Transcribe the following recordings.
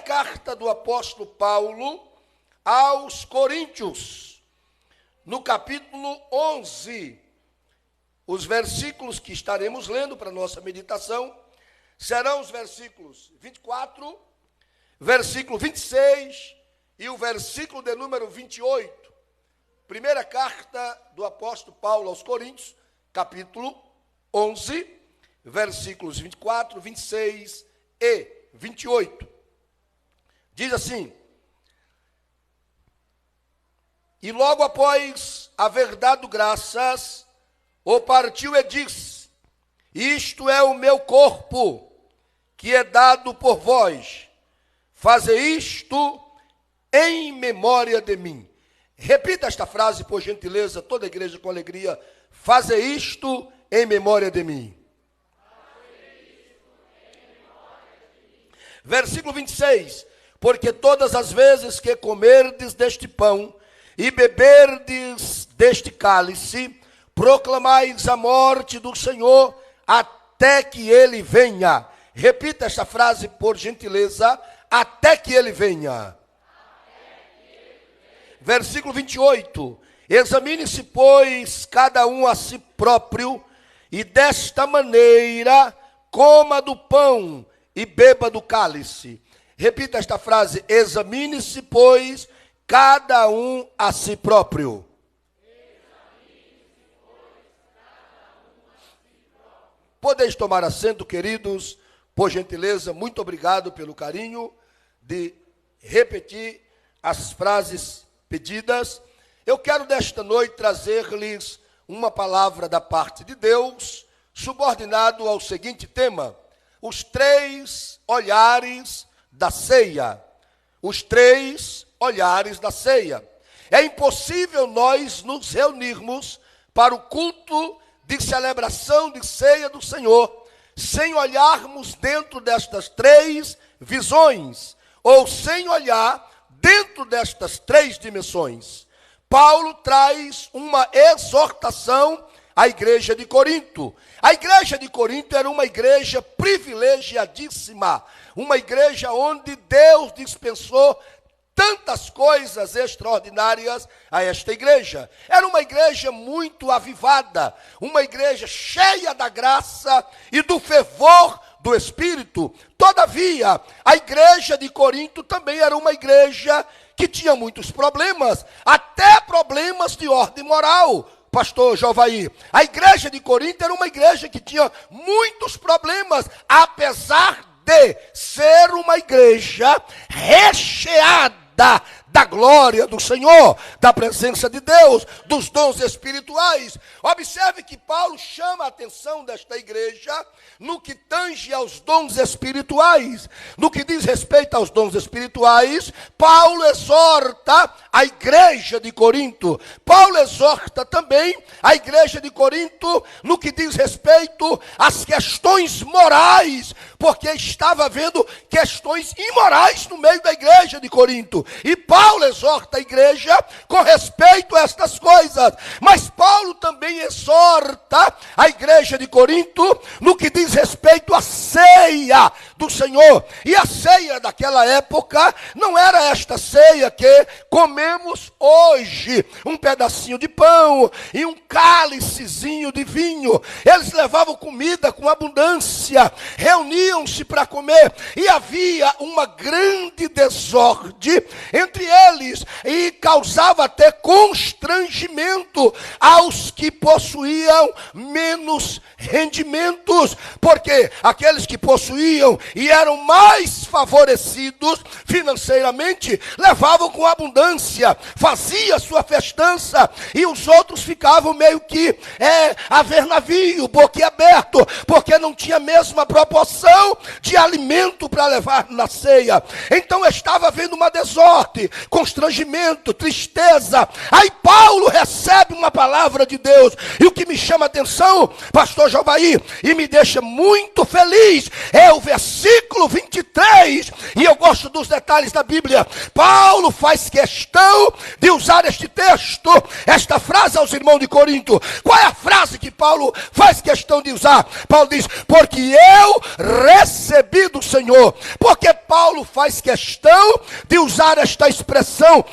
carta do apóstolo Paulo aos Coríntios, no capítulo 11, os versículos que estaremos lendo para nossa meditação serão os versículos 24, versículo 26 e o versículo de número 28. Primeira carta do apóstolo Paulo aos Coríntios, capítulo 11, versículos 24, 26 e 28. Diz assim: e logo após haver dado graças, o partiu e disse: isto é o meu corpo, que é dado por vós. Fazei isto em memória de mim. Repita esta frase, por gentileza, toda a igreja com alegria. Fazei isto em memória de mim. Versículo 26. Porque todas as vezes que comerdes deste pão e beberdes deste cálice, proclamais a morte do Senhor até que ele venha. Repita esta frase, por gentileza. Até que ele venha. Versículo 28. Examine-se, pois, cada um a si próprio, e desta maneira coma do pão e beba do cálice. Repita esta frase: examine-se, pois, cada um a si próprio. Podeis tomar assento, queridos, por gentileza. Muito obrigado pelo carinho de repetir as frases pedidas. Eu quero desta noite trazer-lhes uma palavra da parte de Deus, subordinado ao seguinte tema: os três olhares da ceia. Os três olhares da ceia. É impossível nós nos reunirmos para o culto de celebração de ceia do Senhor sem olharmos dentro destas três visões, ou sem olhar dentro destas três dimensões. Paulo traz uma exortação à igreja de Corinto. A igreja de Corinto era uma igreja privilegiadíssima, uma igreja onde Deus dispensou tantas coisas extraordinárias a esta igreja. Era uma igreja muito avivada, uma igreja cheia da graça e do fervor do Espírito. Todavia, a igreja de Corinto também era uma igreja que tinha muitos problemas, até problemas de ordem moral. Pastor Jovaí, a igreja de Corinto era uma igreja que tinha muitos problemas, apesar de ser uma igreja recheada da glória do Senhor, da presença de Deus, dos dons espirituais. Observe que Paulo chama a atenção desta igreja no que tange aos dons espirituais. No que diz respeito aos dons espirituais, Paulo exorta a igreja de Corinto. Paulo exorta também a igreja de Corinto no que diz respeito às questões morais, porque estava havendo questões imorais no meio da igreja de Corinto. E Paulo exorta a igreja com respeito a estas coisas. Mas Paulo também exorta a igreja de Corinto no que diz respeito à ceia do Senhor. E a ceia daquela época não era esta ceia que comemos hoje, um pedacinho de pão e um cálicezinho de vinho. Eles levavam comida com abundância, reuniam-se para comer, e havia uma grande desordem entre eles, e causava até constrangimento aos que possuíam menos rendimentos, porque aqueles que possuíam e eram mais favorecidos financeiramente, levavam com abundância, fazia sua festança, e os outros ficavam meio que a ver navio, boquiaberto, porque não tinha a mesma proporção de alimento para levar na ceia. Então estava havendo uma desordem, constrangimento, tristeza. Aí Paulo recebe uma palavra de Deus, e o que me chama a atenção, pastor Jovaí, e me deixa muito feliz, é o versículo versículo 23, e eu gosto dos detalhes da Bíblia, Paulo faz questão de usar este texto, esta frase aos irmãos de Corinto. Qual é a frase que Paulo faz questão de usar? Paulo diz, porque eu recebi do Senhor. Porque Paulo faz questão de usar esta expressão,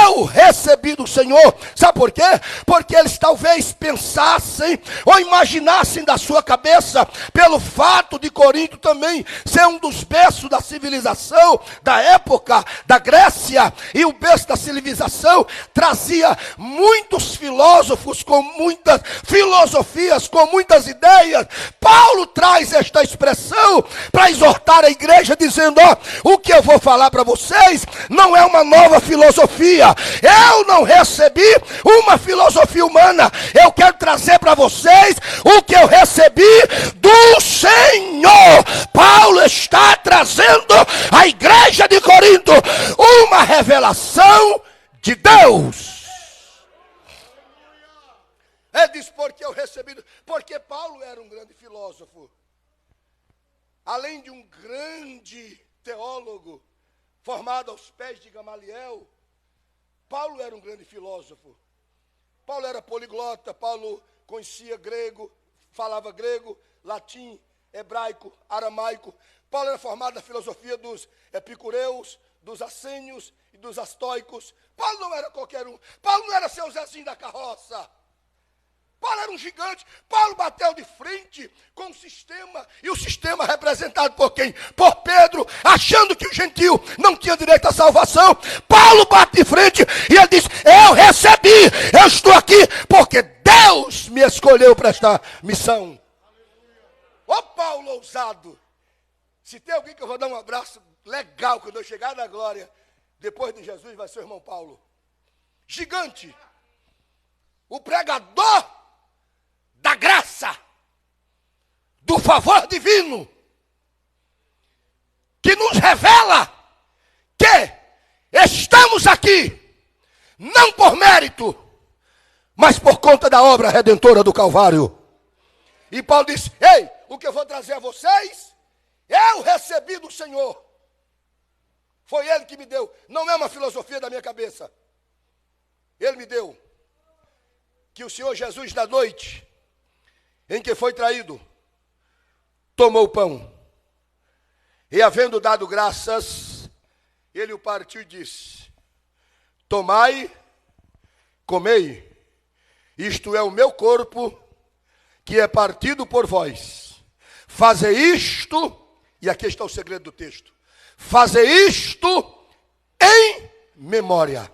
eu recebi do Senhor. Sabe por quê? Porque eles talvez pensassem ou imaginassem da sua cabeça, pelo fato de Corinto também ser um dos berços da civilização da época da Grécia, e o berço da civilização trazia muitos filósofos com muitas filosofias, com muitas ideias. Paulo traz esta expressão para exortar a igreja, dizendo, ó, o que eu vou falar para vocês não é uma nova filosofia. Eu não recebi uma filosofia humana. Eu quero trazer para vocês o que eu recebi do Senhor. Paulo está trazendo à igreja de Corinto uma revelação de Deus. Ele diz, porque eu recebi, porque Paulo era um grande filósofo. Além de um grande teólogo, formado aos pés de Gamaliel, Paulo era um grande filósofo. Paulo era poliglota, Paulo conhecia grego, falava grego, latim, hebraico, aramaico. Paulo era formado na filosofia dos epicureus, dos assênios e dos estoicos. Paulo não era qualquer um. Paulo não era seu Zezinho da carroça. Paulo era um gigante. Paulo bateu de frente com o sistema, e o sistema representado por quem? Por Pedro, achando que o gentio não tinha direito à salvação. Paulo bate de frente e ele diz, eu recebi, eu estou aqui porque Deus me escolheu para esta missão. Ô Paulo ousado, se tem alguém que eu vou dar um abraço legal quando eu chegar na glória, depois de Jesus, vai ser o irmão Paulo. Gigante, o pregador da graça, do favor divino, que nos revela que estamos aqui, não por mérito, mas por conta da obra redentora do Calvário. E Paulo disse, ei, o que eu vou trazer a vocês, eu recebi do Senhor. Foi Ele que me deu, não é uma filosofia da minha cabeça. Ele me deu. Que o Senhor Jesus, na noite em que foi traído, tomou o pão, e havendo dado graças, ele o partiu e disse, tomai, comei, isto é o meu corpo, que é partido por vós. Fazei isto, e aqui está o segredo do texto, fazei isto em memória.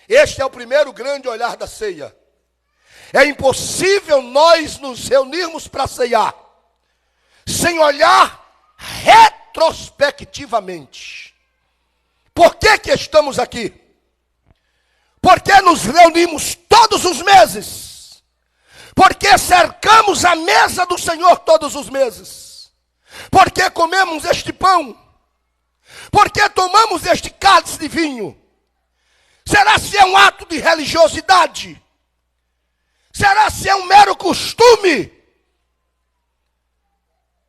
Este é o primeiro grande olhar da ceia. É impossível nós nos reunirmos para ceiar sem olhar retrospectivamente. Por que que estamos aqui? Porque nos reunimos todos os meses. Porque cercamos a mesa do Senhor todos os meses. Porque comemos este pão. Porque tomamos este cálice de vinho. Será se é um ato de religiosidade? Será se é um mero costume?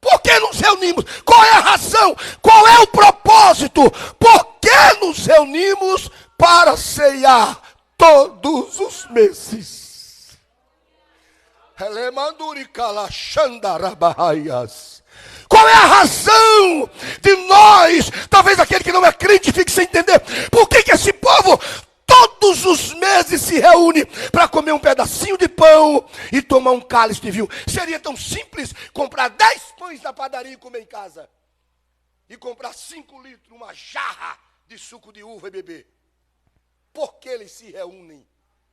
Por que nos reunimos? Qual é a razão? Qual é o propósito? Por que nos reunimos para ceiar todos os meses? Qual é a razão de nós, talvez aquele que não é crente fique sem entender, por que que esse povo todos os meses se reúne para comer um pedacinho de pão e tomar um cálice de vinho? Seria tão simples comprar 10 pães na padaria e comer em casa. E comprar 5 litros, uma jarra de suco de uva e beber. Por que eles se reúnem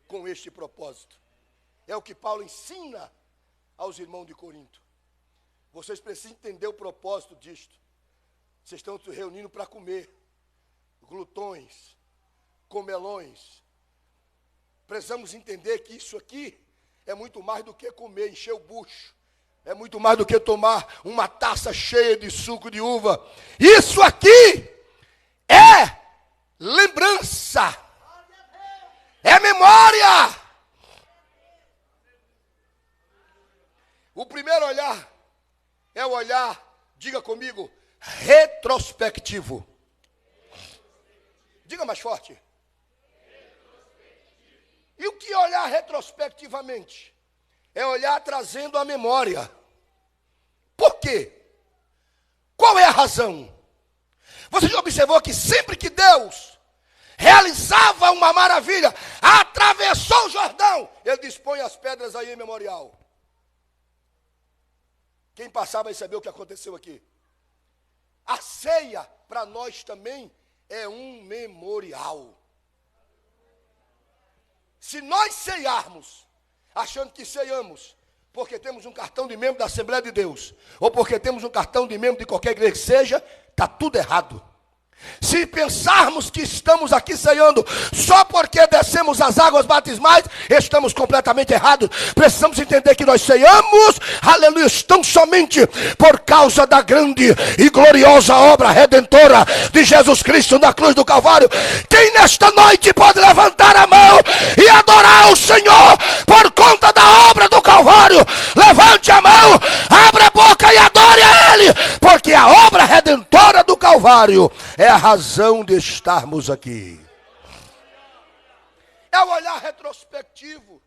com este propósito? É o que Paulo ensina aos irmãos de Corinto. Vocês precisam entender o propósito disto. Vocês estão se reunindo para comer. Glutões, comelões. Precisamos entender que isso aqui é muito mais do que comer, encher o bucho. É muito mais do que tomar uma taça cheia de suco de uva. Isso aqui é lembrança. É memória. O primeiro olhar é o olhar Diga comigo, retrospectivo. Diga mais forte. E o que é olhar retrospectivamente? É olhar trazendo a memória. Por quê? Qual é a razão? Você já observou que sempre que Deus realizava uma maravilha, atravessou o Jordão, ele dispõe as pedras aí em memorial. Quem passar vai saber o que aconteceu aqui. A ceia, para nós também, é um memorial. Se nós ceiarmos, achando que ceiamos, porque temos um cartão de membro da Assembleia de Deus, ou porque temos um cartão de membro de qualquer igreja que seja, está tudo errado. Se pensarmos que estamos aqui ceando só porque descemos as águas batismais, estamos completamente errados. Precisamos entender que nós ceamos, aleluia, tão somente por causa da grande e gloriosa obra redentora de Jesus Cristo na cruz do Calvário. Quem nesta noite pode levantar a mão e adorar o Senhor por conta da obra do Calvário? Levante a mão, abra a boca e adore a Ele, porque a obra redentora do Calvário é a razão de estarmos aqui. É o olhar retrospectivo.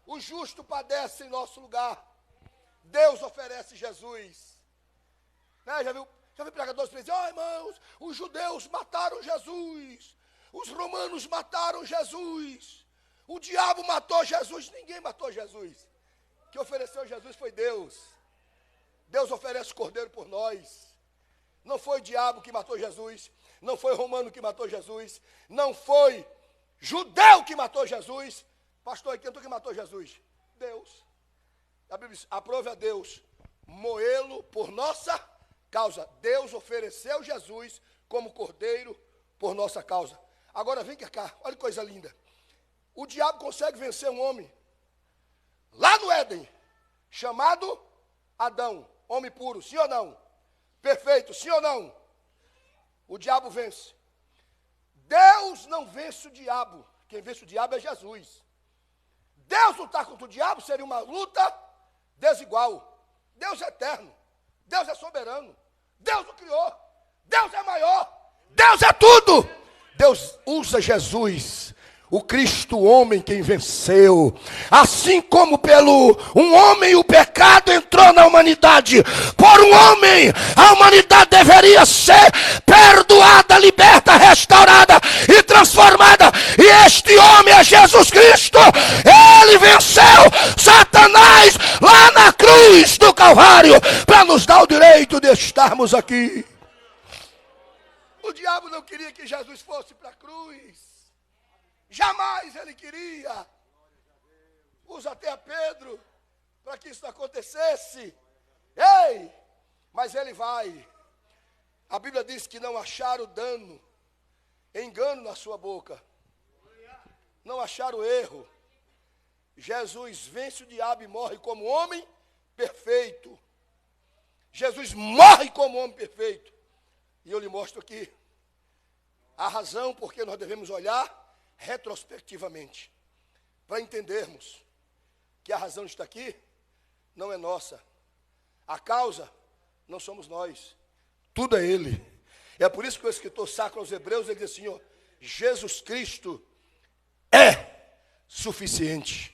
O justo padece em nosso lugar. Deus oferece Jesus. Né? Já viu pregadores que dizem, irmãos, os judeus mataram Jesus. Os romanos mataram Jesus. O diabo matou Jesus. Ninguém matou Jesus. Quem ofereceu Jesus foi Deus. Deus oferece o cordeiro por nós. Não foi o diabo que matou Jesus. Não foi romano que matou Jesus. Não foi judeu que matou Jesus. Pastor, quem foi que matou Jesus? Deus. A Bíblia diz, aprove a Deus moê-lo por nossa causa. Deus ofereceu Jesus como cordeiro por nossa causa. Agora vem cá, olha que coisa linda. O diabo consegue vencer um homem lá no Éden, chamado Adão, homem puro, sim ou não? Perfeito, sim ou não? O diabo vence. Deus não vence o diabo. Quem vence o diabo é Jesus. Deus lutar contra o diabo seria uma luta desigual. Deus é eterno. Deus é soberano. Deus o criou. Deus é maior. Deus é tudo. Deus usa Jesus, o Cristo homem, quem venceu. Assim como pelo um homem o pecado entrou na humanidade, por um homem a humanidade deveria ser perdoada, liberta, restaurada e transformada. E este homem é Jesus Cristo. Ele venceu Satanás lá na cruz do Calvário para nos dar o direito de estarmos aqui. O diabo não queria que Jesus fosse para a cruz. Jamais ele queria. Usa até a Pedro para que isso não acontecesse. Ei, mas ele vai. A Bíblia diz que não acharam dano, engano na sua boca. Não acharam erro. Jesus vence o diabo e morre como homem perfeito. Jesus morre como homem perfeito. E eu lhe mostro aqui a razão por que nós devemos olhar retrospectivamente, para entendermos que a razão está aqui, não é nossa. A causa não somos nós. Tudo é Ele. É por isso que o escritor sacro aos Hebreus, ele diz assim, ó, Jesus Cristo é suficiente.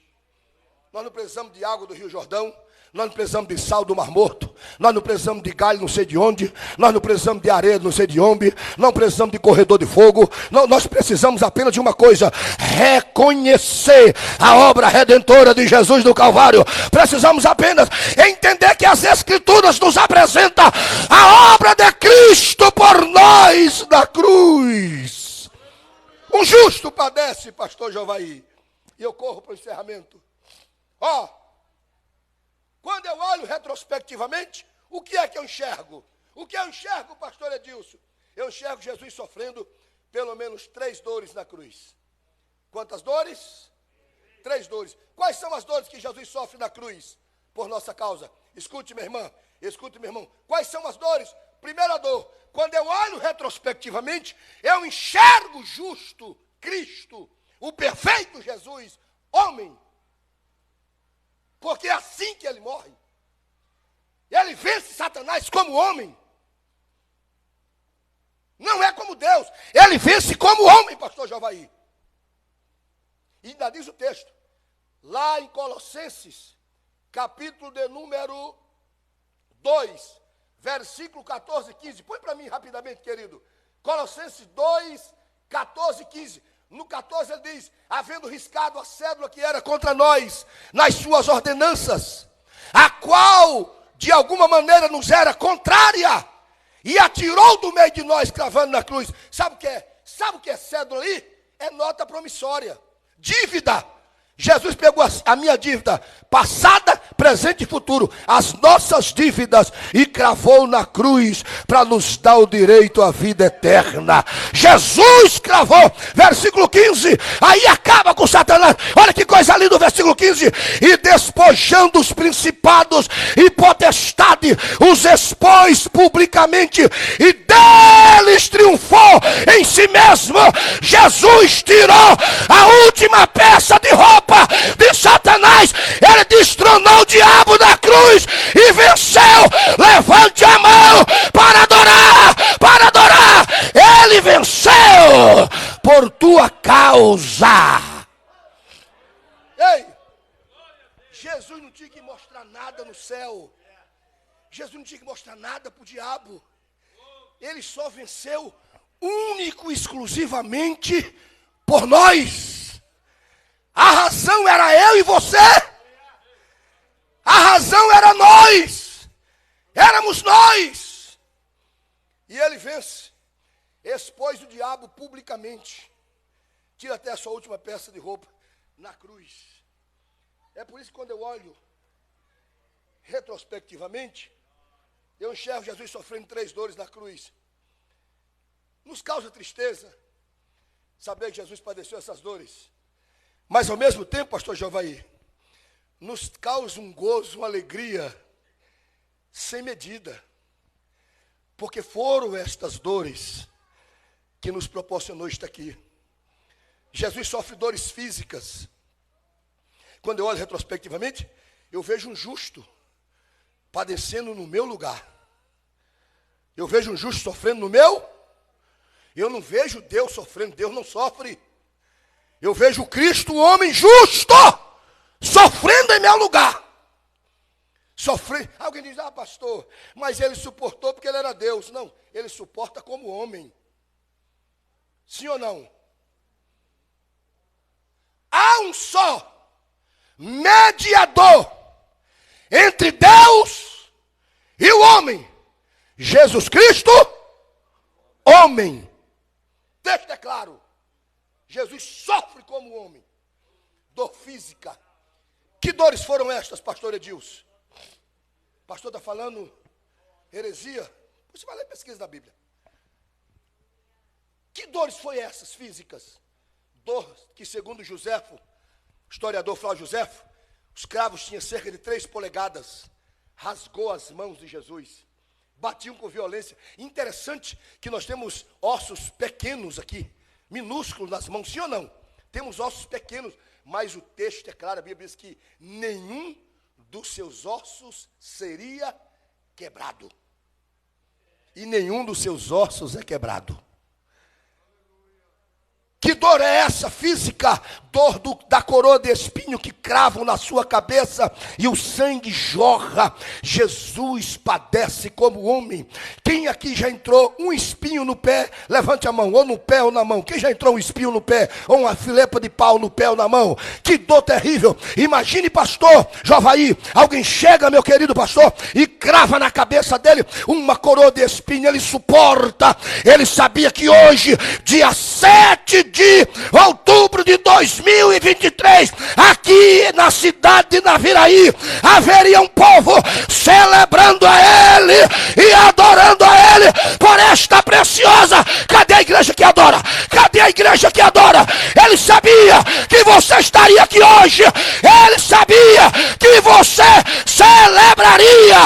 Nós não precisamos de água do Rio Jordão, nós não precisamos de sal do Mar Morto, nós não precisamos de galho não sei de onde, nós não precisamos de areia não sei de onde, não precisamos de corredor de fogo, não, nós precisamos apenas de uma coisa, reconhecer a obra redentora de Jesus do Calvário. Precisamos apenas entender que as Escrituras nos apresentam a obra de Cristo por nós na cruz. Um justo padece, pastor Jovaí, e eu corro para o encerramento. Quando eu olho retrospectivamente, o que é que eu enxergo? O que eu enxergo, pastor Edilson? Eu enxergo Jesus sofrendo pelo menos 3 dores na cruz. Quantas dores? 3 dores. Quais são as dores que Jesus sofre na cruz por nossa causa? Escute, minha irmã. Escute, meu irmão. Quais são as dores? Primeira dor. Quando eu olho retrospectivamente, eu enxergo justo Cristo, o perfeito Jesus, homem. Porque é assim que ele morre. Ele vence Satanás como homem. Deus, ele vence como homem, pastor Javaí. E ainda diz o texto, lá em Colossenses, capítulo de número 2, versículo 14 e 15. Põe para mim rapidamente, querido. Colossenses 2, 14 e 15. No 14 ele diz, havendo riscado a cédula que era contra nós, nas suas ordenanças, a qual de alguma maneira nos era contrária, e atirou do meio de nós, cravando na cruz. Sabe o que é? Sabe o que é cédula ali? É nota promissória, dívida. Jesus pegou a minha dívida passada, presente e futuro, as nossas dívidas, e cravou na cruz para nos dar o direito à vida eterna. Jesus cravou, versículo 15, aí acaba com Satanás. Olha que coisa linda o versículo 15. E despojando os principados e potestade, os expôs publicamente, e deles triunfou em si mesmo. Jesus tirou a última peça de roupa de Satanás, ele destronou o diabo da cruz e venceu. Levante a mão para adorar, para adorar. Ele venceu por tua causa. Ei, Jesus não tinha que mostrar nada no céu, Jesus não tinha que mostrar nada para o diabo, ele só venceu único e exclusivamente por nós. A razão era eu e você. A razão era nós. Éramos nós. E ele vence. Expôs o diabo publicamente. Tira até a sua última peça de roupa na cruz. É por isso que quando eu olho retrospectivamente, eu enxergo Jesus sofrendo 3 dores na cruz. Nos causa tristeza saber que Jesus padeceu essas dores. Mas ao mesmo tempo, pastor Javaí, nos causa um gozo, uma alegria sem medida. Porque foram estas dores que nos proporcionou estar aqui. Jesus sofre dores físicas. Quando eu olho retrospectivamente, eu vejo um justo padecendo no meu lugar. Eu vejo um justo sofrendo no meu. Eu não vejo Deus sofrendo, Deus não sofre. Eu vejo Cristo, o homem justo, sofrendo em meu lugar. Sofrendo. Alguém diz, pastor, mas ele suportou porque ele era Deus. Não, ele suporta como homem. Sim ou não? Há um só mediador entre Deus e o homem. Jesus Cristo, homem. O texto é claro. Jesus sofre como homem. Dor física. Que dores foram estas, pastor Edilson? O pastor está falando heresia? Você vai ler pesquisa da Bíblia. Que dores foram essas físicas? Dor que, segundo Joséfo, historiador Flávio Joséfo, os cravos tinham cerca de 3 polegadas. Rasgou as mãos de Jesus. Batiam com violência. Interessante que nós temos ossos pequenos aqui. Minúsculos nas mãos, sim ou não? Temos ossos pequenos, mas o texto é claro, a Bíblia diz que nenhum dos seus ossos seria quebrado. E nenhum dos seus ossos é quebrado. Que dor é essa física? Dor da coroa de espinho que cravam na sua cabeça e o sangue jorra. Jesus padece como homem. Quem aqui já entrou um espinho no pé? Levante a mão, ou no pé ou na mão. Quem já entrou um espinho no pé? Ou uma filepa de pau no pé ou na mão? Que dor terrível. Imagine, pastor Javaí, alguém chega, meu querido pastor, e crava na cabeça dele uma coroa de espinho. Ele suporta. Ele sabia que hoje, dia 7 de outubro de 2023, aqui na cidade de Naviraí, haveria um povo celebrando a Ele e adorando a Ele por esta preciosa. Cadê a igreja que adora? Cadê a igreja que adora? Ele sabia que você estaria aqui hoje. Ele sabia que você celebraria,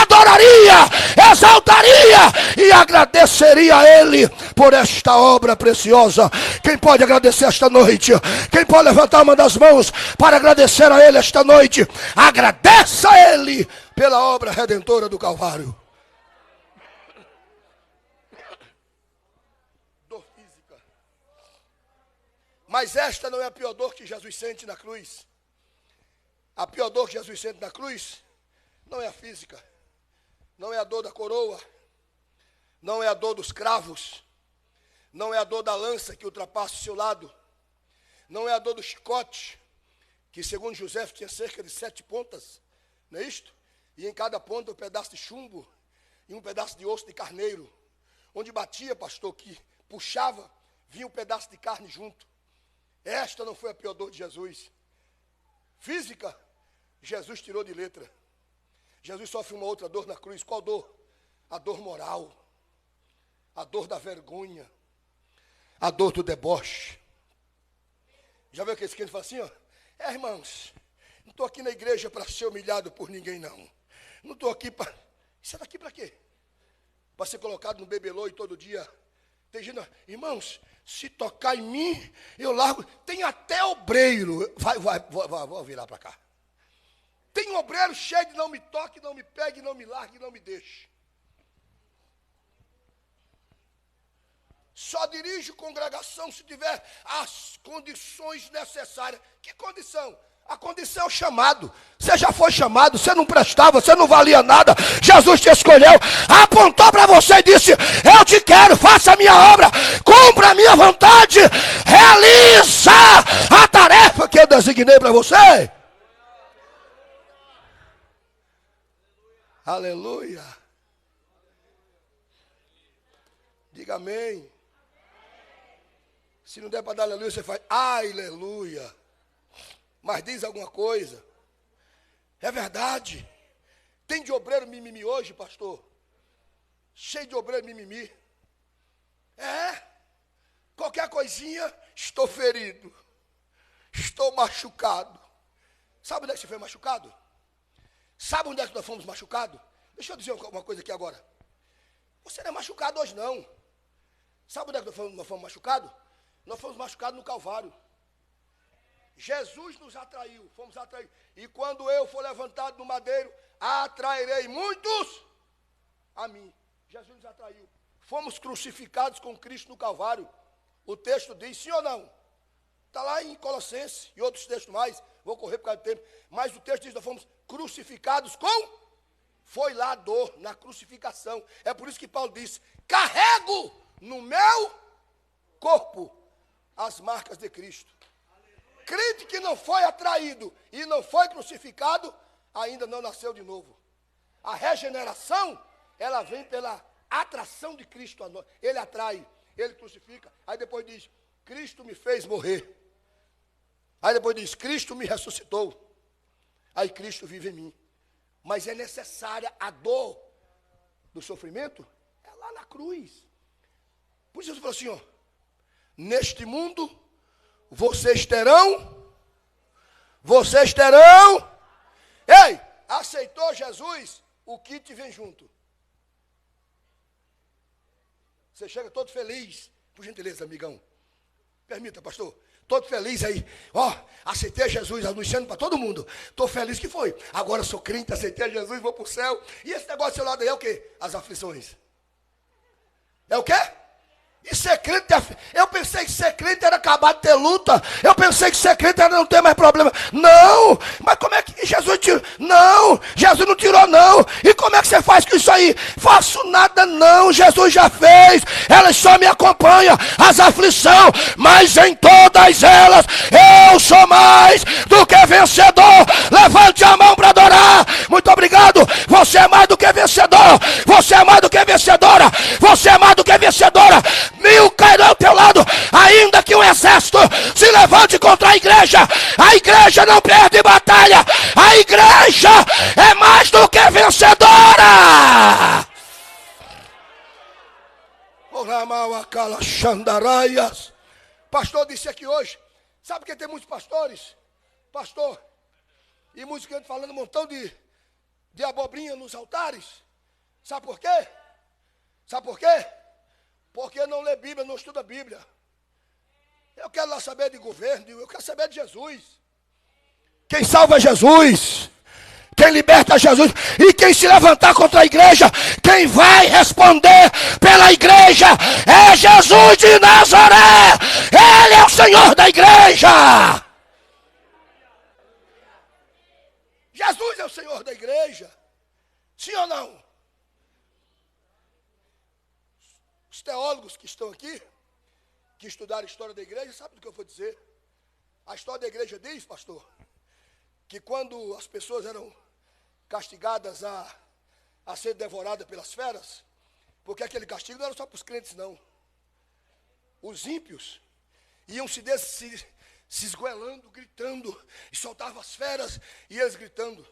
adoraria, exaltaria e agradeceria a Ele por esta obra preciosa. Quem pode agradecer esta noite? Quem pode levantar uma das mãos para agradecer a Ele esta noite? Agradeça a Ele pela obra redentora do Calvário. Mas esta não é a pior dor que Jesus sente na cruz. A pior dor que Jesus sente na cruz não é a física, não é a dor da coroa, não é a dor dos cravos, não é a dor da lança que ultrapassa o seu lado, não é a dor do chicote, que segundo José tinha cerca de 7 pontas, não é isto? E em cada ponta um pedaço de chumbo e um pedaço de osso de carneiro. Onde batia, pastor, que puxava, vinha um pedaço de carne junto. Esta não foi a pior dor de Jesus. Física, Jesus tirou de letra. Jesus sofre uma outra dor na cruz. Qual dor? A dor moral. A dor da vergonha. A dor do deboche. Já viu aquele que fala assim, ó? Irmãos, não estou aqui na igreja para ser humilhado por ninguém, não. Não estou aqui para... Isso é daqui para quê? Para ser colocado no bebelô e todo dia. Tem gente, irmãos, se tocar em mim, eu largo. Tem até obreiro. Vou virar para cá. Tem um obreiro cheio de não me toque, não me pegue, não me largue, não me deixe. Só dirijo congregação se tiver as condições necessárias. Que condição? A condição é o chamado. Você já foi chamado, você não prestava, você não valia nada. Jesus te escolheu, apontou para você e disse: eu te quero, faça a minha obra, cumpra a minha vontade, realiza a tarefa que eu designei para você. Aleluia. Diga amém. Se não der para dar aleluia, você faz aleluia. Mas diz alguma coisa. É verdade. Tem de obreiro mimimi hoje, pastor? Cheio de obreiro mimimi. É. Qualquer coisinha, estou ferido. Estou machucado. Sabe onde é que você foi machucado? Sabe onde é que nós fomos machucados? Deixa eu dizer uma coisa aqui agora. Você não é machucado hoje, não. Sabe onde é que nós fomos machucados? Nós fomos machucados no Calvário. Jesus nos atraiu, fomos atraídos. E quando eu for levantado no madeiro, atrairei muitos a mim. Jesus nos atraiu. Fomos crucificados com Cristo no Calvário. O texto diz, sim ou não? Está lá em Colossenses e outros textos mais. Vou correr por causa do tempo. Mas o texto diz, nós fomos crucificados com... Foi lá a dor, na crucificação. É por isso que Paulo disse, carrego no meu corpo as marcas de Cristo. Crente que não foi atraído e não foi crucificado, ainda não nasceu de novo. A regeneração, ela vem pela atração de Cristo a nós. Ele atrai, ele crucifica. Aí depois diz, Cristo me fez morrer. Aí depois diz, Cristo me ressuscitou. Aí Cristo vive em mim. Mas é necessária a dor do sofrimento, é lá na cruz. Por isso Jesus falou assim, ó, neste mundo, vocês terão, ei, aceitou Jesus, o kit vem junto. Você chega todo feliz, por gentileza, amigão, permita, pastor, todo feliz aí, ó, aceitei Jesus, anunciando para todo mundo, estou feliz que foi, agora sou crente, aceitei Jesus, vou para o céu, e esse negócio do seu lado aí é o quê? As aflições. É o quê? E ser crente, eu pensei que ser crente era acabar de ter luta. Eu pensei que ser crente era não ter mais problema. Não, mas como é que Jesus tirou? Não, Jesus não tirou não. E como é que você faz com isso aí? Faço nada não, Jesus já fez. Elas só me acompanham, as aflições, mas em todas elas eu sou mais do que vencedor. Levante a mão para adorar. Muito obrigado, você é mais do que vencedor. Você é mais do que vencedora. Você é mais do que vencedora. 1000 cairão ao teu lado, ainda que um exército se levante contra a igreja não perde batalha, a igreja é mais do que vencedora. Pastor disse aqui hoje, sabe que tem muitos pastores, pastor, e muitos crentes falando um montão de abobrinha nos altares, sabe por quê? Sabe por quê? Porque não lê Bíblia, não estuda Bíblia. Eu quero lá saber de governo, eu quero saber de Jesus. Quem salva é Jesus. Quem liberta é Jesus. E quem se levantar contra a igreja, quem vai responder pela igreja é Jesus de Nazaré. Ele é o Senhor da igreja. Jesus é o Senhor da igreja. Sim ou não? Os teólogos que estão aqui, que estudaram a história da igreja, sabem do que eu vou dizer. A história da igreja diz, pastor, que quando as pessoas eram castigadas a ser devoradas pelas feras, porque aquele castigo não era só para os crentes, não. Os ímpios iam se esgoelando, gritando, e soltavam as feras, e eles gritando.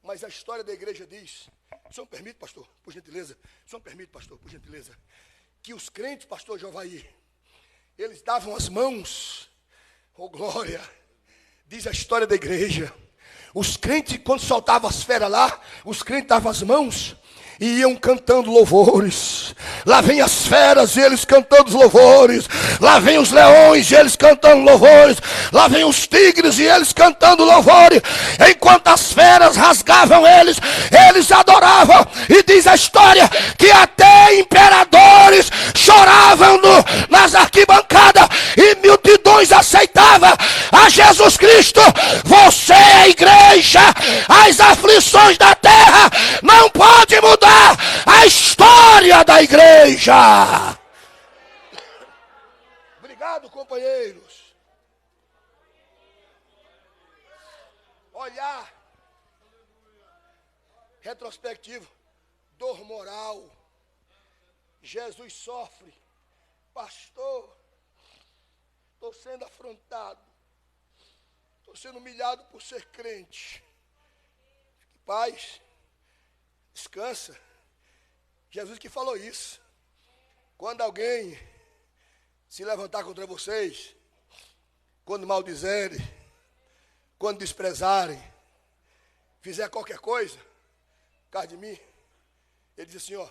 Mas a história da igreja diz, o senhor me permite, pastor, por gentileza, o senhor me permite, pastor, por gentileza, que os crentes, pastor Jovaí, eles davam as mãos, oh glória, diz a história da igreja, os crentes, quando soltavam as feras lá, os crentes davam as mãos, e iam cantando louvores. Lá vem as feras e eles cantando os louvores. Lá vem os leões e eles cantando louvores. Lá vem os tigres e eles cantando louvores. Enquanto as feras rasgavam eles, eles adoravam. E diz a história que até imperadores choravam nas arquibancadas e multidões aceitavam a Jesus Cristo. Você é a igreja. As aflições da terra não podem mudar a história da igreja. Obrigado, companheiros. Olhar retrospectivo, dor moral. Jesus sofre. Pastor, estou sendo afrontado. Estou sendo humilhado por ser crente. Paz. Descansa. Jesus que falou isso. Quando alguém se levantar contra vocês, quando maldizerem, quando desprezarem, fizer qualquer coisa, por causa de mim, ele diz assim, ó,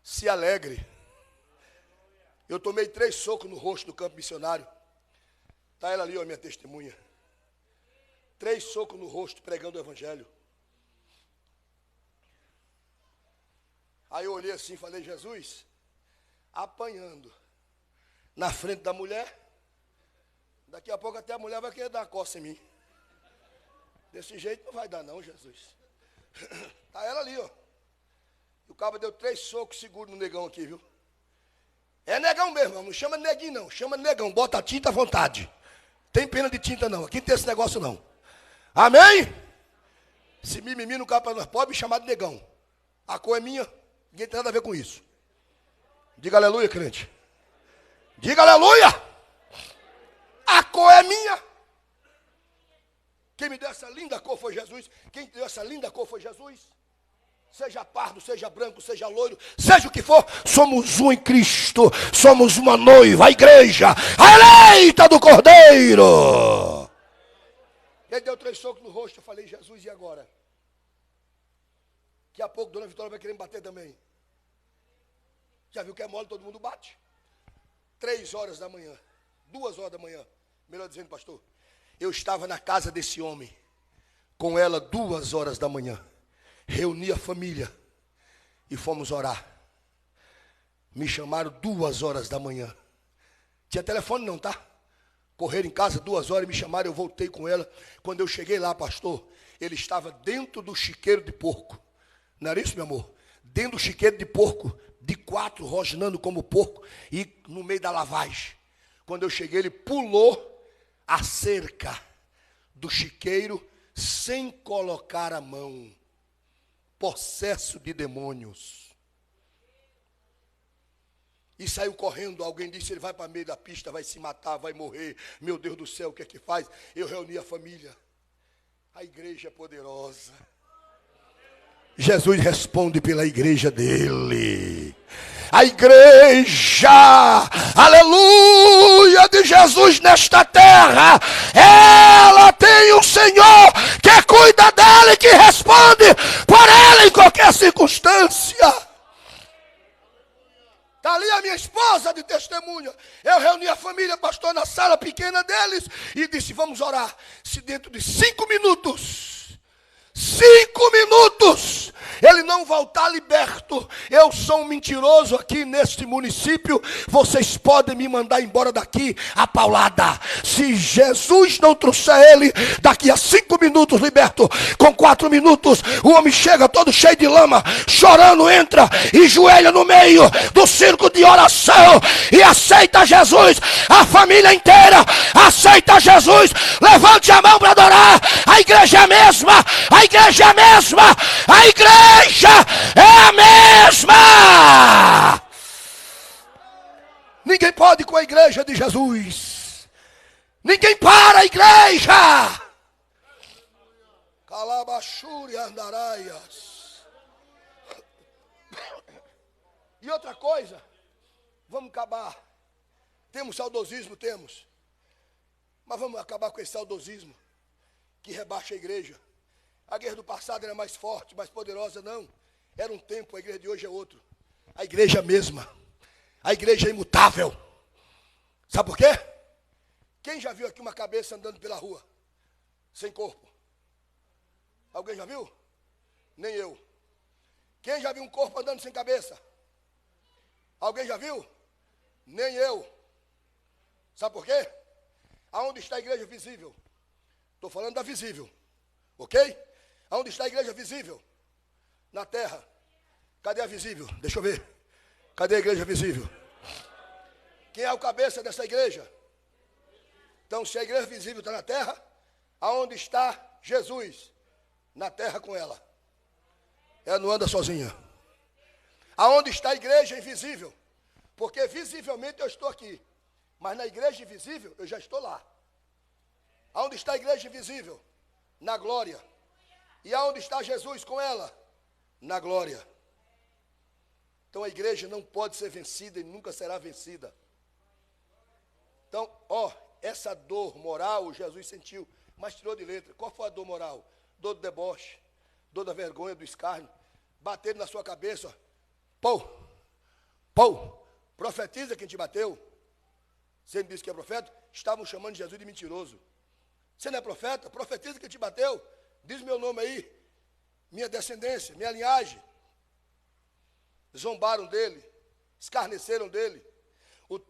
se alegre. Eu tomei 3 socos no rosto do campo missionário. Está ela ali, ó, minha testemunha. 3 socos no rosto pregando o evangelho. Aí eu olhei assim e falei, Jesus, apanhando na frente da mulher, daqui a pouco até a mulher vai querer dar uma coça em mim. Desse jeito não vai dar não, Jesus. Tá ela ali, ó. E o cabo deu 3 socos seguros no negão aqui, viu? É negão mesmo, não chama de neguinho não, chama de negão, bota a tinta à vontade. Tem pena de tinta não, aqui não tem esse negócio não. Amém? Esse mimimi não cabe para nós pobres chamar de negão. A cor é minha. Ninguém tem nada a ver com isso. Diga aleluia, crente. Diga aleluia. A cor é minha. Quem me deu essa linda cor foi Jesus. Quem deu essa linda cor foi Jesus. Seja pardo, seja branco, seja loiro, seja o que for, somos um em Cristo. Somos uma noiva, a igreja, a eleita do Cordeiro. Ele deu 3 socos no rosto. Eu falei, Jesus, e agora? Daqui a pouco Dona Vitória vai querer me bater também. Já viu que é mole, todo mundo bate. 3 horas da manhã, 2 horas da manhã, melhor dizendo, pastor, eu estava na casa desse homem, com ela 2 horas da manhã, reuni a família e fomos orar. Me chamaram 2 horas da manhã. Tinha telefone não, tá? Correram em casa 2 horas e me chamaram, eu voltei com ela. Quando eu cheguei lá, pastor, ele estava dentro do chiqueiro de porco. Não era isso, meu amor? Dentro do chiqueiro de porco, de 4, rosnando como porco, e no meio da lavagem. Quando eu cheguei, ele pulou a cerca do chiqueiro, sem colocar a mão. Possesso de demônios. E saiu correndo. Alguém disse, ele vai para o meio da pista, vai se matar, vai morrer. Meu Deus do céu, o que é que faz? Eu reuni a família. A igreja é poderosa. Jesus responde pela igreja dele. A igreja, aleluia, de Jesus nesta terra, ela tem um Senhor que cuida dela e que responde por ela em qualquer circunstância. Está ali a minha esposa de testemunha. Eu reuni a família, pastor, na sala pequena deles e disse, vamos orar. Se dentro de 5 minutos 5 minutos, ele não voltar liberto, eu sou um mentiroso aqui neste município, vocês podem me mandar embora daqui a paulada. Se Jesus não trouxer ele daqui a 5 minutos liberto, com 4 minutos, o homem chega todo cheio de lama, chorando, entra e joelha no meio do círculo de oração e aceita Jesus. A família inteira aceita Jesus. Levante a mão para adorar. A igreja é a mesma, a igreja é a mesma, a igreja é a mesma. Ninguém pode com a igreja de Jesus. Ninguém para a igreja. Calabachúria andaraias. E outra coisa, vamos acabar. Temos saudosismo, temos. Mas vamos acabar com esse saudosismo que rebaixa a igreja. A igreja do passado era mais forte, mais poderosa, não. Era um tempo, a igreja de hoje é outro. A igreja é a mesma. A igreja é imutável. Sabe por quê? Quem já viu aqui uma cabeça andando pela rua? Sem corpo? Alguém já viu? Nem eu. Quem já viu um corpo andando sem cabeça? Alguém já viu? Nem eu. Sabe por quê? Aonde está a igreja visível? Estou falando da visível. Ok? Aonde está a igreja visível? Na terra. Cadê a visível? Deixa eu ver. Cadê a igreja visível? Quem é o cabeça dessa igreja? Então, se a igreja visível está na terra, aonde está Jesus? Na terra com ela. Ela não anda sozinha. Aonde está a igreja invisível? Porque visivelmente eu estou aqui. Mas na igreja invisível eu já estou lá. Aonde está a igreja invisível? Na glória. E aonde está Jesus com ela? Na glória. Então a igreja não pode ser vencida e nunca será vencida. Então, essa dor moral Jesus sentiu, mas tirou de letra. Qual foi a dor moral? Dor do deboche, dor da vergonha, do escárnio. Bateram na sua cabeça. Profetiza quem te bateu. Você me disse que é profeta? Estavam chamando Jesus de mentiroso. Você não é profeta? Profetiza quem te bateu. Diz meu nome aí, minha descendência, minha linhagem. Zombaram dele, escarneceram dele.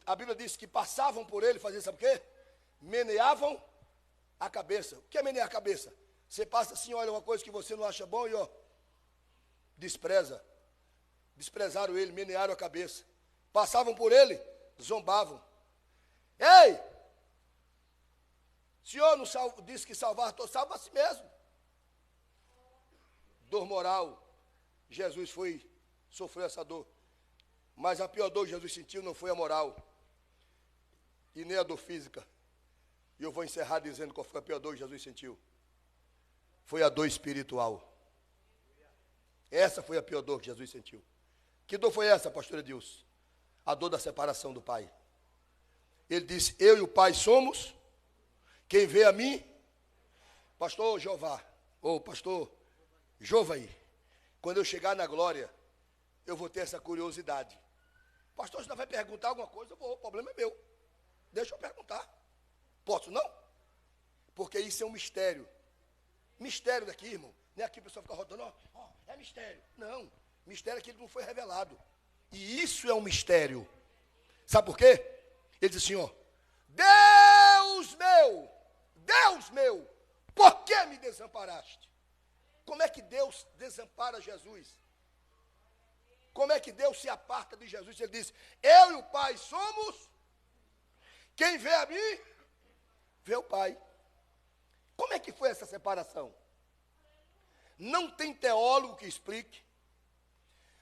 A Bíblia diz que passavam por ele, faziam sabe o quê? Meneavam a cabeça. O que é menear a cabeça? Você passa assim, olha uma coisa que você não acha bom e despreza. Desprezaram ele, menearam a cabeça. Passavam por ele, zombavam. Ei! O Senhor não disse que salvar todos, salva a si mesmo. Dor moral. Jesus sofreu essa dor. Mas a pior dor que Jesus sentiu não foi a moral. E nem a dor física. E eu vou encerrar dizendo qual foi a pior dor que Jesus sentiu. Foi a dor espiritual. Essa foi a pior dor que Jesus sentiu. Que dor foi essa, pastor Edilson? A dor da separação do Pai. Ele disse, eu e o Pai somos, quem vê a mim, pastor Jeová, ou pastor Jovaí, quando eu chegar na glória, eu vou ter essa curiosidade. Pastor, você não vai perguntar alguma coisa? Eu vou, o problema é meu. Deixa eu perguntar. Posso não? Porque isso é um mistério. Mistério daqui, irmão. Não é aqui o pessoal fica rodando, é mistério. Não, mistério é aquilo que não foi revelado. E isso é um mistério. Sabe por quê? Ele diz assim, Deus meu, por que me desamparaste? Como é que Deus desampara Jesus? Como é que Deus se aparta de Jesus? Ele diz, eu e o Pai somos, quem vê a mim, vê o Pai. Como é que foi essa separação? Não tem teólogo que explique,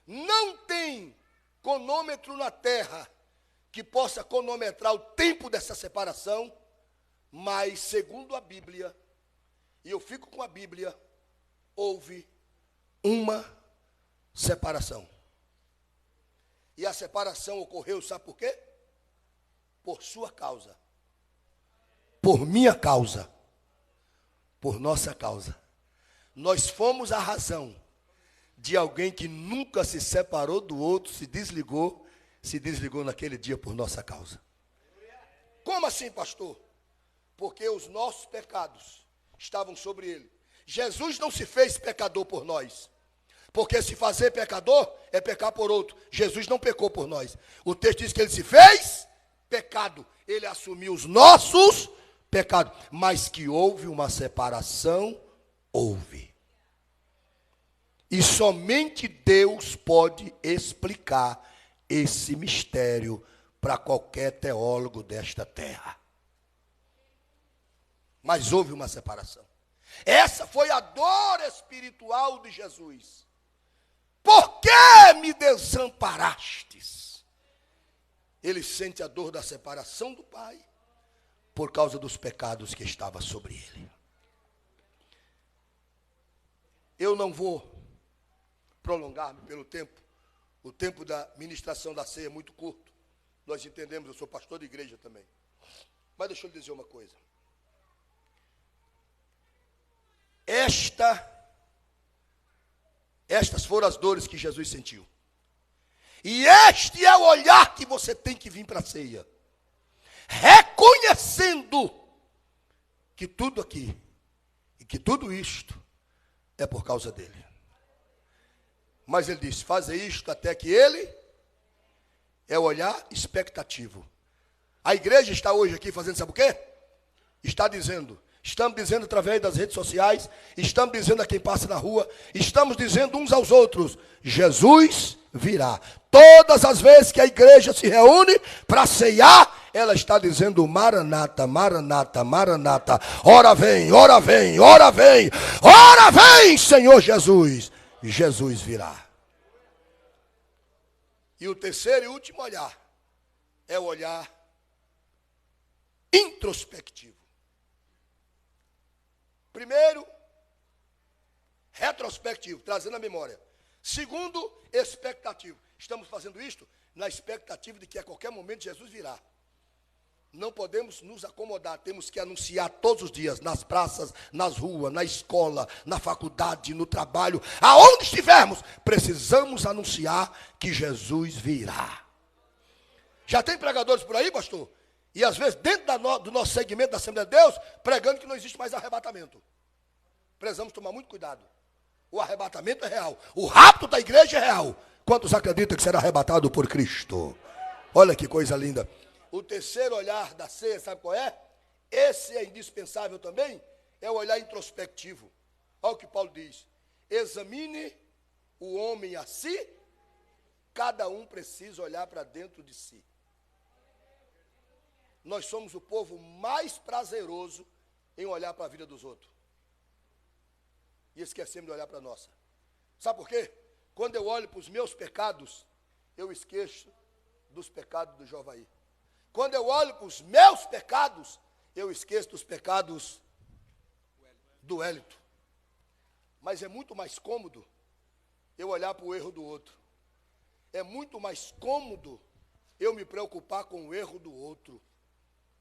não tem cronômetro na terra que possa cronometrar o tempo dessa separação, mas segundo a Bíblia, e eu fico com a Bíblia, houve uma separação. E a separação ocorreu, sabe por quê? Por sua causa. Por minha causa. Por nossa causa. Nós fomos a razão de alguém que nunca se separou do outro, se desligou naquele dia por nossa causa. Como assim, pastor? Porque os nossos pecados estavam sobre ele. Jesus não se fez pecador por nós. Porque se fazer pecador é pecar por outro. Jesus não pecou por nós. O texto diz que ele se fez pecado. Ele assumiu os nossos pecados. Mas que houve uma separação, houve. E somente Deus pode explicar esse mistério para qualquer teólogo desta terra. Mas houve uma separação. Essa foi a dor espiritual de Jesus. Por que me desamparastes? Ele sente a dor da separação do Pai por causa dos pecados que estavam sobre ele. Eu não vou prolongar-me pelo tempo. O tempo da ministração da ceia é muito curto. Nós entendemos, eu sou pastor de igreja também. Mas deixa eu lhe dizer uma coisa. Estas foram as dores que Jesus sentiu. E este é o olhar que você tem que vir para a ceia. Reconhecendo que tudo aqui e que tudo isto é por causa dele. Mas ele disse, fazer isto até que ele é o olhar expectativo. A igreja está hoje aqui fazendo, sabe o quê? Estamos dizendo através das redes sociais, estamos dizendo a quem passa na rua, estamos dizendo uns aos outros, Jesus virá. Todas as vezes que a igreja se reúne para ceiar, ela está dizendo Maranata, Maranata, Maranata. Ora vem, ora vem, ora vem, ora vem, Senhor Jesus. Jesus virá. E o terceiro e último olhar é o olhar introspectivo. Primeiro, retrospectivo, trazendo a memória. Segundo, expectativo. Estamos fazendo isto na expectativa de que a qualquer momento Jesus virá. Não podemos nos acomodar, temos que anunciar todos os dias, nas praças, nas ruas, na escola, na faculdade, no trabalho, aonde estivermos, precisamos anunciar que Jesus virá. Já tem pregadores por aí, pastor? E às vezes dentro do nosso segmento da Assembleia de Deus, pregando que não existe mais arrebatamento. Precisamos tomar muito cuidado. O arrebatamento é real. O rapto da igreja é real. Quantos acreditam que será arrebatado por Cristo? Olha que coisa linda. O terceiro olhar da ceia, sabe qual é? Esse é indispensável também. É o olhar introspectivo. Olha o que Paulo diz. Examine o homem a si. Cada um precisa olhar para dentro de si. Nós somos o povo mais prazeroso em olhar para a vida dos outros. E esquecemos de olhar para a nossa. Sabe por quê? Quando eu olho para os meus pecados, eu esqueço dos pecados do Jovaí. Quando eu olho para os meus pecados, eu esqueço dos pecados do Wellington. Mas é muito mais cômodo eu olhar para o erro do outro. É muito mais cômodo eu me preocupar com o erro do outro.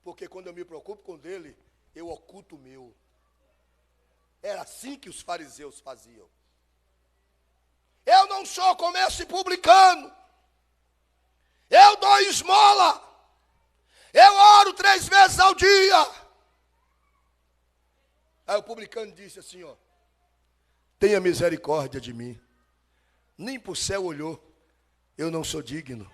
Porque quando eu me preocupo com o dele, eu oculto o meu. Era assim que os fariseus faziam. Eu não sou como esse publicano. Eu dou esmola. Eu oro 3 vezes ao dia. Aí o publicano disse assim, ó. Tenha misericórdia de mim. Nem para o céu olhou. Eu não sou digno.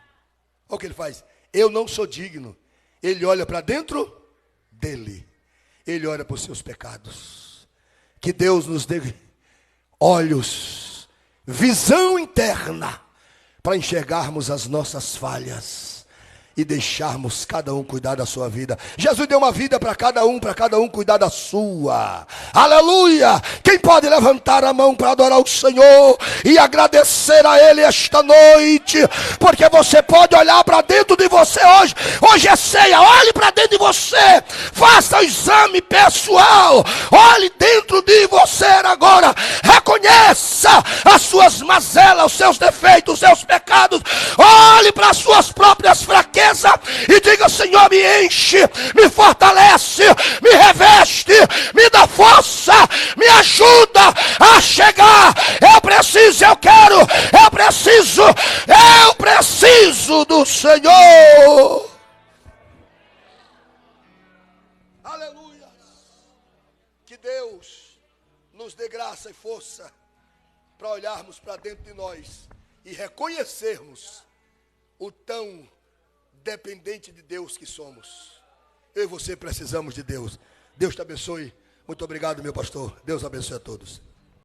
Olha o que ele faz. Eu não sou digno. Ele olha para dentro dele. Ele olha para os seus pecados. Que Deus nos dê olhos, visão interna, para enxergarmos as nossas falhas e deixarmos cada um cuidar da sua vida. Jesus deu uma vida para cada um cuidar da sua. Aleluia! Quem pode levantar a mão para adorar o Senhor e agradecer a Ele esta noite? Porque você pode olhar para dentro de você hoje. Hoje é ceia, olhe para dentro de você. Faça o exame pessoal. Olhe dentro de você agora. Reconheça as suas mazelas, os seus defeitos, os seus pecados. Olhe para as suas próprias fraquezas e diga: Senhor, me enche, me fortalece, me reveste, me dá força, me ajuda a chegar. Eu preciso, eu quero, eu preciso do Senhor. Aleluia. Que Deus nos dê graça e força para olharmos para dentro de nós e reconhecermos o tão dependente de Deus que somos. Eu e você precisamos de Deus. Deus te abençoe. Muito obrigado, meu pastor. Deus abençoe a todos.